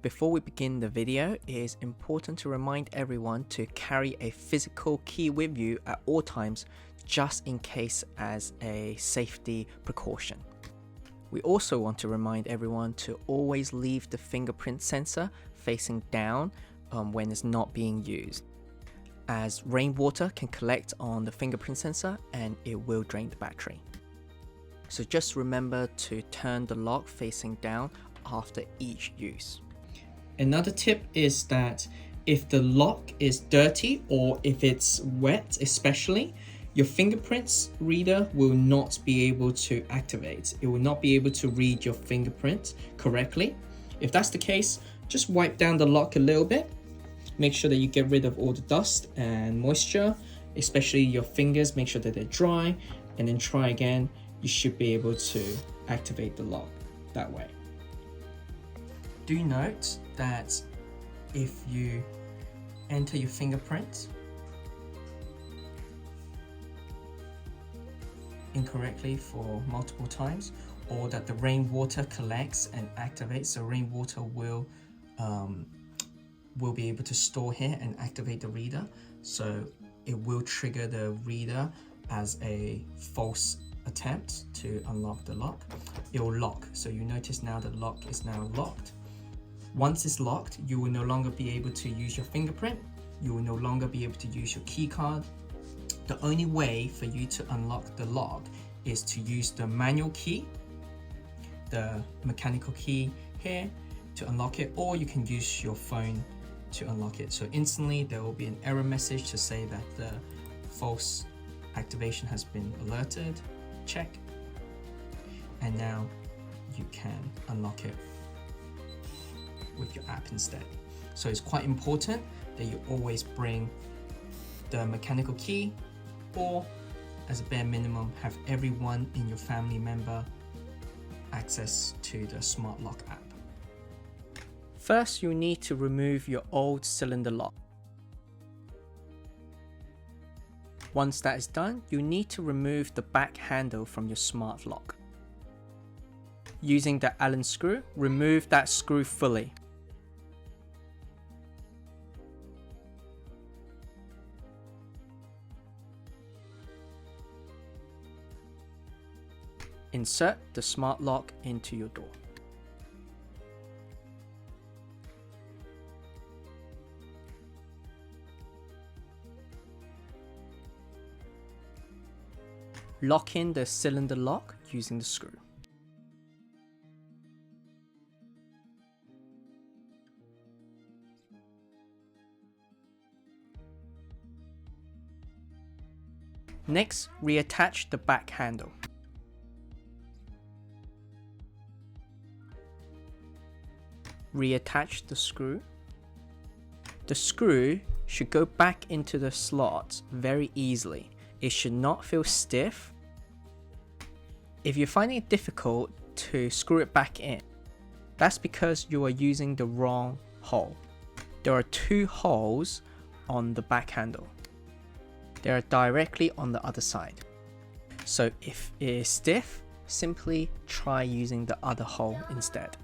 Before we begin the video, it is important to remind everyone to carry a physical key with you at all times, just in case as a safety precaution. We also want to remind everyone to always leave the fingerprint sensor facing down when it's not being used, as rainwater can collect on the fingerprint sensor and it will drain the battery. So just remember to turn the lock facing down after each use. Another tip is that if the lock is dirty or if it's wet especially, your fingerprints reader will not be able to activate. It will not be able to read your fingerprint correctly. If that's the case, just wipe down the lock a little bit. Make sure that you get rid of all the dust and moisture, especially your fingers. Make sure that they're dry, and then try again. You should be able to activate the lock that way. Do note that if you enter your fingerprint incorrectly for multiple times, or that the rainwater collects and activates, so rainwater will be able to store here and activate the reader, so it will trigger the reader as a false attempt to unlock the lock. It will lock, so you notice now the lock is now locked. Once it's locked, you will no longer be able to use your fingerprint. You will no longer be able to use your key card. The only way for you to unlock the lock is to use the manual key, the mechanical key here to unlock it, or you can use your phone to unlock it. So instantly there will be an error message to say that the false activation has been alerted. Check, and now you can unlock it with your app instead. So it's quite important that you always bring the mechanical key, or as a bare minimum, have everyone in your family member access to the smart lock app. First, you need to remove your old cylinder lock. Once that is done, you need to remove the back handle from your smart lock. Using the Allen screw, remove that screw fully. Insert the smart lock into your door. Lock in the cylinder lock using the screw. Next, reattach the back handle. Reattach the screw. The screw should go back into the slot very easily. It should not feel stiff. If you're finding it difficult to screw it back in, that's because you are using the wrong hole. There are two holes on the back handle. They are directly on the other side. So if it is stiff, simply try using the other hole instead.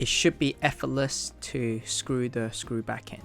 It should be effortless to screw the screw back in.